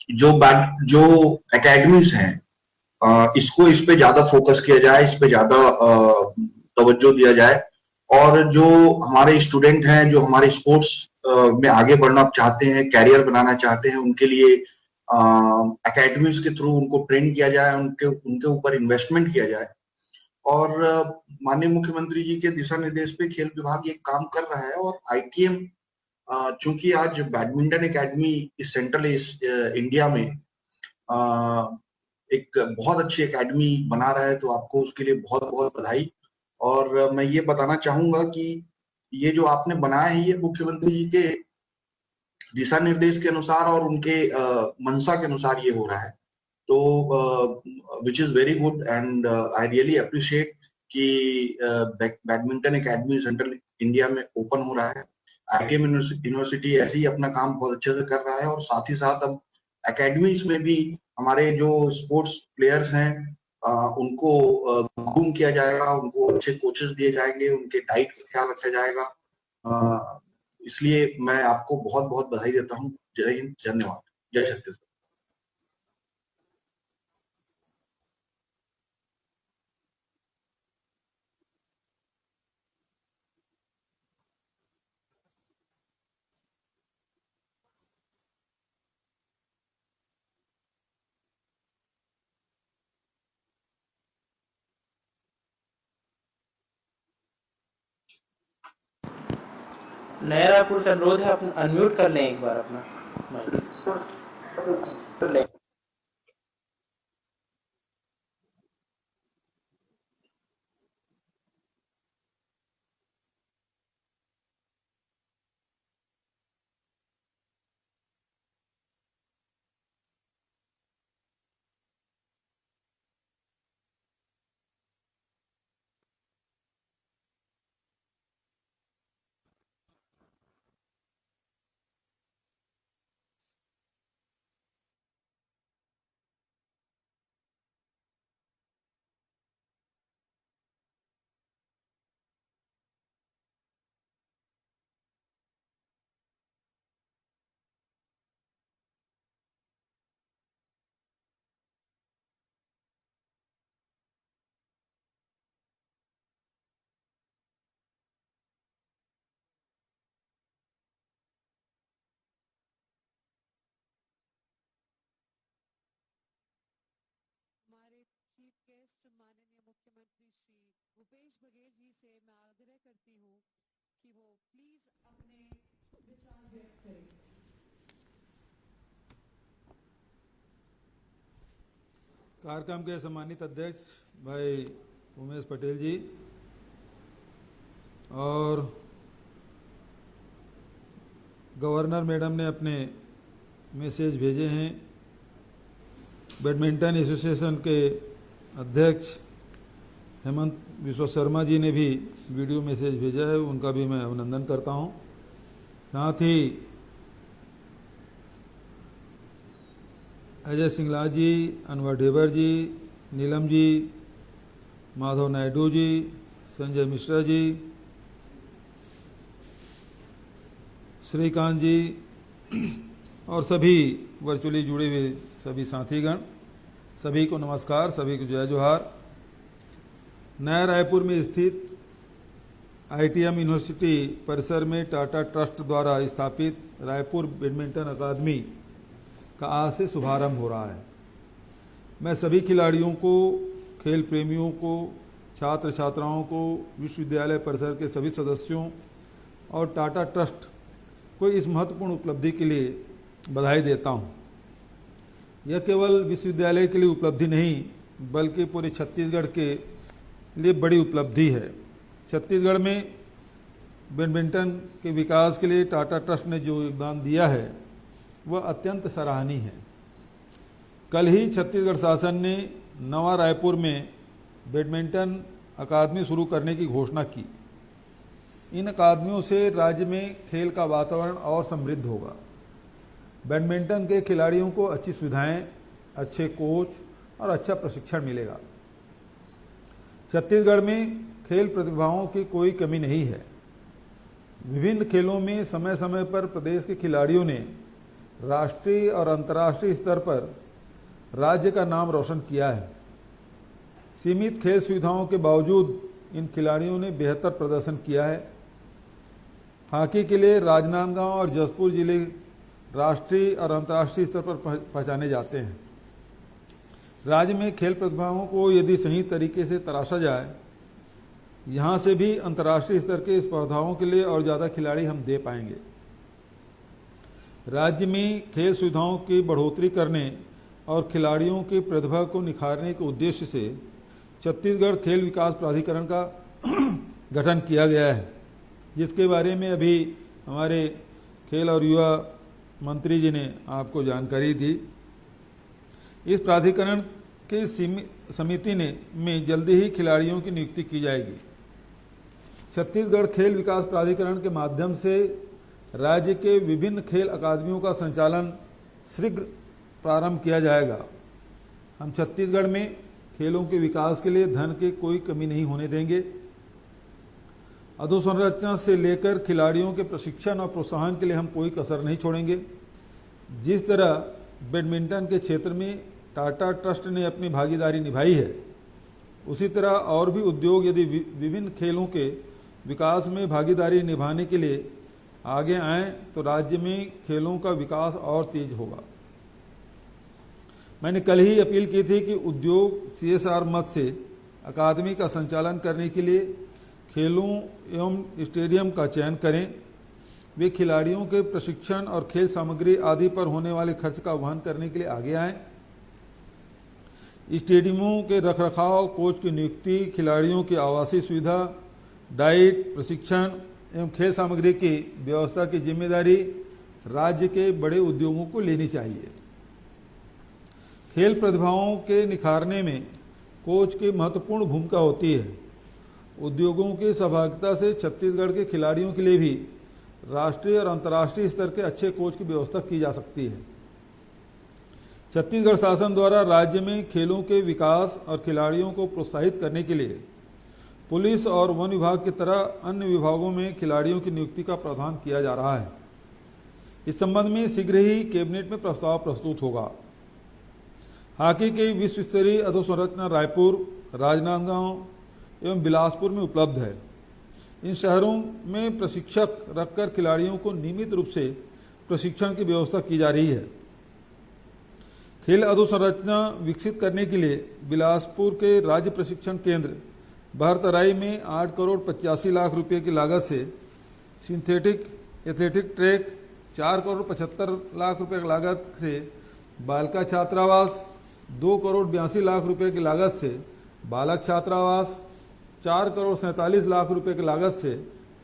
जो एकेडमीज हैं, इसको इस पे ज्यादा फोकस किया जाए, इस पे ज्यादा तवज्जो दिया जाए। और जो हमारे स्टूडेंट हैं, जो हमारे स्पोर्ट्स में आगे बढ़ना चाहते हैं, कैरियर बनाना चाहते हैं, उनके लिए एकेडमीज के थ्रू उनको ट्रेन किया जाए, उनके उनके ऊपर इन्वेस्टमेंट किया जाए। और माननीय मुख्यमंत्री जी के दिशा निर्देश पे खेल विभाग ये काम कर रहा है। और आईटीएम, चूंकि आज बैडमिंटन एकेडमी इस सेंट्रल इंडिया में एक बहुत अच्छी एकेडमी बना रहा है, तो आपको उसके लिए बहुत बहुत बधाई। और मैं ये बताना चाहूंगा कि ये जो आपने बनाया है, ये मुख्यमंत्री जी के दिशा निर्देश के अनुसार और उनके मंशा के अनुसार ये हो रहा है। तो which is very good, and I really appreciate कि बैडमिंटन एकेडमी सेंट्रल इंडिया में ओपन हो रहा है। आईटीएम यूनिवर्सिटी ऐसे ही अपना काम बहुत अच्छे से कर रहा है, और साथ ही साथ अब एकेडमीज में भी हमारे जो स्पोर्ट्स प्लेयर्स हैं, उनको ग्रूम किया जाएगा, उनको अच्छे कोचेस दिए जाएंगे, उनके डाइट का ख्याल रखा जाएगा। इसलिए मैं आपको बहुत बहुत बधाई देता हूँ। जय हिंद, धन्यवाद, जय छत्तीसगढ़। नया रायपुर से अनुरोध है, अपना अनम्यूट कर लें एक बार अपना माइक। हमारे चीफ गेस्ट माननीय मुख्यमंत्री श्री भूपेश बघेल जी से मैं आग्रह करती हूँ कि वो प्लीज अपने विचार व्यक्त करें। कार्यक्रम के सम्मानित अध्यक्ष भाई उमेश पटेल जी और गवर्नर मैडम ने अपने मैसेज भेजे हैं। बैडमिंटन एसोसिएशन के अध्यक्ष हेमंत विश्व शर्मा जी ने भी वीडियो मैसेज भेजा है, उनका भी मैं अभिनंदन करता हूं। साथ ही अजय सिंगला जी, अनवर ढेबर जी, नीलम जी, माधव नायडू जी, संजय मिश्रा जी, श्रीकांत जी और सभी वर्चुअली जुड़े हुए सभी साथीगण, सभी को नमस्कार, सभी को जय जोहार। नया रायपुर में स्थित आईटीएम यूनिवर्सिटी परिसर में टाटा ट्रस्ट द्वारा स्थापित रायपुर बैडमिंटन अकादमी का आज से शुभारंभ हो रहा है। मैं सभी खिलाड़ियों को, खेल प्रेमियों को, छात्र छात्राओं को, विश्वविद्यालय परिसर के सभी सदस्यों और टाटा ट्रस्ट को इस महत्वपूर्ण उपलब्धि के लिए बधाई देता हूं। यह केवल विश्वविद्यालय के लिए उपलब्धि नहीं, बल्कि पूरे छत्तीसगढ़ के लिए बड़ी उपलब्धि है। छत्तीसगढ़ में बैडमिंटन के विकास के लिए टाटा ट्रस्ट ने जो योगदान दिया है वह अत्यंत सराहनीय है। कल ही छत्तीसगढ़ शासन ने नवा रायपुर में बैडमिंटन अकादमी शुरू करने की घोषणा की। इन अकादमियों से राज्य में खेल का वातावरण और समृद्ध होगा। बैडमिंटन के खिलाड़ियों को अच्छी सुविधाएं, अच्छे कोच और अच्छा प्रशिक्षण मिलेगा। छत्तीसगढ़ में खेल प्रतिभाओं की कोई कमी नहीं है। विभिन्न खेलों में समय समय पर प्रदेश के खिलाड़ियों ने राष्ट्रीय और अंतर्राष्ट्रीय स्तर पर राज्य का नाम रोशन किया है। सीमित खेल सुविधाओं के बावजूद इन खिलाड़ियों ने बेहतर प्रदर्शन किया है। हॉकी के लिए राजनांदगांव और जशपुर जिले राष्ट्रीय और अंतर्राष्ट्रीय स्तर पर पहचाने जाते हैं। राज्य में खेल प्रतिभाओं को यदि सही तरीके से तराशा जाए, यहाँ से भी अंतर्राष्ट्रीय स्तर के स्पर्धाओं के लिए और ज़्यादा खिलाड़ी हम दे पाएंगे। राज्य में खेल सुविधाओं की बढ़ोतरी करने और खिलाड़ियों की प्रतिभा को निखारने के उद्देश्य से छत्तीसगढ़ खेल विकास प्राधिकरण का गठन किया गया है, जिसके बारे में अभी हमारे खेल और युवा मंत्री जी ने आपको जानकारी दी। इस प्राधिकरण के समिति में जल्दी ही खिलाड़ियों की नियुक्ति की जाएगी। छत्तीसगढ़ खेल विकास प्राधिकरण के माध्यम से राज्य के विभिन्न खेल अकादमियों का संचालन शीघ्र प्रारंभ किया जाएगा। हम छत्तीसगढ़ में खेलों के विकास के लिए धन की कोई कमी नहीं होने देंगे। अधोसंरचना से लेकर खिलाड़ियों के प्रशिक्षण और प्रोत्साहन के लिए हम कोई कसर नहीं छोड़ेंगे। जिस तरह बैडमिंटन के क्षेत्र में टाटा ट्रस्ट ने अपनी भागीदारी निभाई है, उसी तरह और भी उद्योग यदि विभिन्न खेलों के विकास में भागीदारी निभाने के लिए आगे आएं तो राज्य में खेलों का विकास और तेज होगा। मैंने कल ही अपील की थी कि उद्योग CSR मद से अकादमी का संचालन करने के लिए खेलों एवं स्टेडियम का चयन करें। वे खिलाड़ियों के प्रशिक्षण और खेल सामग्री आदि पर होने वाले खर्च का वहन करने के लिए आगे आएं। स्टेडियमों के रखरखाव, कोच की नियुक्ति, खिलाड़ियों की आवासीय सुविधा, डाइट, प्रशिक्षण एवं खेल सामग्री की व्यवस्था की जिम्मेदारी राज्य के बड़े उद्योगों को लेनी चाहिए। खेल प्रतिभाओं के निखारने में कोच की महत्वपूर्ण भूमिका होती है। उद्योगों की सहभागिता से छत्तीसगढ़ के खिलाड़ियों के लिए भी राष्ट्रीय और अंतर्राष्ट्रीय स्तर के अच्छे कोच की व्यवस्था की जा सकती है। छत्तीसगढ़ शासन द्वारा राज्य में खेलों के विकास और खिलाड़ियों को प्रोत्साहित करने के लिए पुलिस और वन विभाग की तरह अन्य विभागों में खिलाड़ियों की नियुक्ति का प्रावधान किया जा रहा है। इस संबंध में शीघ्र ही कैबिनेट में प्रस्ताव प्रस्तुत होगा। हॉकी की विश्व स्तरीय अधोसंरचना रायपुर, राजनांदगांव एवं बिलासपुर में उपलब्ध है। इन शहरों में प्रशिक्षक रखकर खिलाड़ियों को नियमित रूप से प्रशिक्षण की व्यवस्था की जा रही है। खेल अधोसंरचना विकसित करने के लिए बिलासपुर के राज्य प्रशिक्षण केंद्र बहरतराई में 8 करोड़ 85 लाख रुपए की लागत से synthetic athletic track, 4 crore 75 lakh रुपए की लागत से बालिका छात्रावास, 2 करोड़ 82 लाख रुपए की लागत से बालक छात्रावास, 4 करोड़ 47 लाख रुपए की लागत से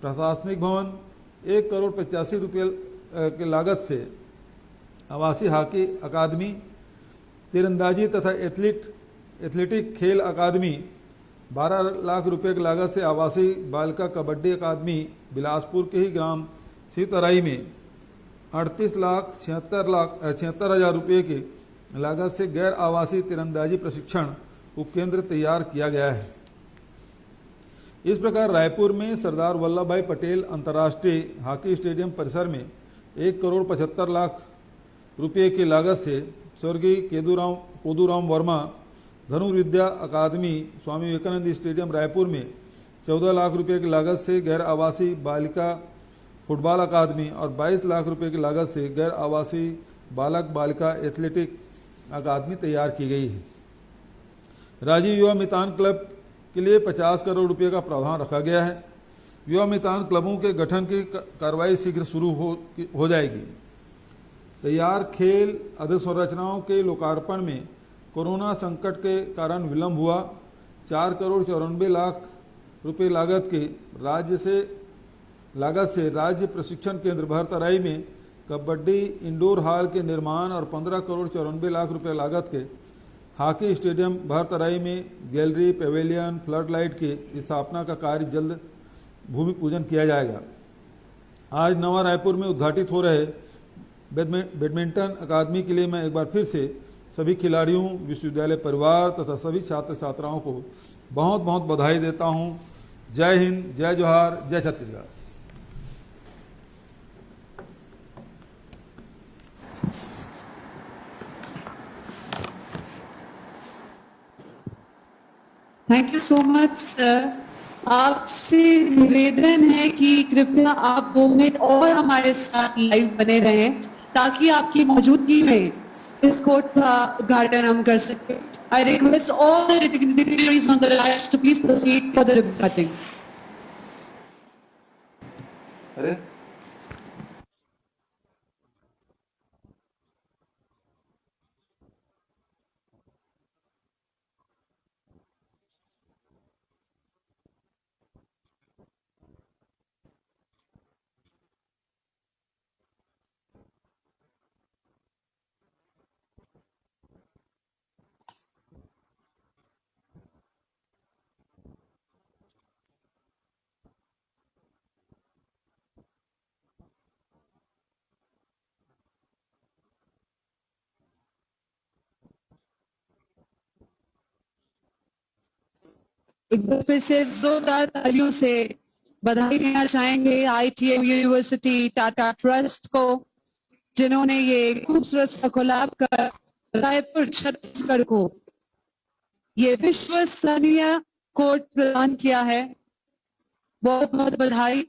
प्रशासनिक भवन, 1 करोड़ 85 रुपये की लागत से आवासीय हॉकी अकादमी, तीरंदाजी तथा एथलेटिक खेल अकादमी, 12 लाख रुपए की लागत से आवासीय बालिका कबड्डी अकादमी बिलासपुर के ही ग्राम सीतराई में 38,76,76,000 रुपये की लागत से गैर आवासीय तीरंदाजी प्रशिक्षण उपकेंद्र तैयार किया गया है। इस प्रकार रायपुर में सरदार वल्लभ भाई पटेल अंतर्राष्ट्रीय हॉकी स्टेडियम परिसर में 1 करोड़ 75 लाख रुपये की लागत से स्वर्गीय कोदूराम वर्मा धनुर्विद्या अकादमी, स्वामी विवेकानंद स्टेडियम रायपुर में 14 लाख रुपये की लागत से गैर आवासीय बालिका फुटबॉल अकादमी और 22 लाख रुपये की लागत से गैर आवासीय बालक बालिका एथलेटिक अकादमी तैयार की गई है। राजीव युवा मितान क्लब के लिए 50 करोड़ रुपये का प्रावधान रखा गया है। युवा मितान क्लबों के गठन की कार्रवाई शीघ्र शुरू हो जाएगी। तैयार खेल अधोसंरचनाओं के लोकार्पण में कोरोना संकट के कारण विलंब हुआ। 4 करोड़ 94 लाख रुपए लागत से राज्य प्रशिक्षण केंद्र बहरतराई में कबड्डी इंडोर हॉल के निर्माण और 15 करोड़ 94 लाख रुपए लागत के हॉकी स्टेडियम बहरतराई में गैलरी, पेवेलियन, फ्लड लाइट की स्थापना का कार्य जल्द भूमि पूजन किया जाएगा। आज नवा रायपुर में उद्घाटित हो रहे बैडमिंटन अकादमी के लिए मैं एक बार फिर से सभी खिलाड़ियों, विश्वविद्यालय परिवार तथा सभी छात्र छात्राओं को बहुत बहुत बधाई देता हूं। जय हिंद, जय जोहार, जय Chhattisgarh. Thank you so much sir. आपसे निवेदन है कि कृपया आप 2 मिनट और हमारे साथ लाइव बने रहें ताकि आपकी मौजूदगी में इस कोर्ट का उद्घाटन हम कर सकें। I request all the dignitaries on the rise to please proceed for the ribbon cutting. अरे एक बार फिर से जोरदार तालियों से बधाई देना चाहेंगे ITM यूनिवर्सिटी टाटा ट्रस्ट को, जिन्होंने ये खूबसूरत सा कोलैब कर रायपुर छत्तीसगढ़ को ये विश्वसनीय कोर्ट प्रदान किया है। बहुत बहुत बधाई।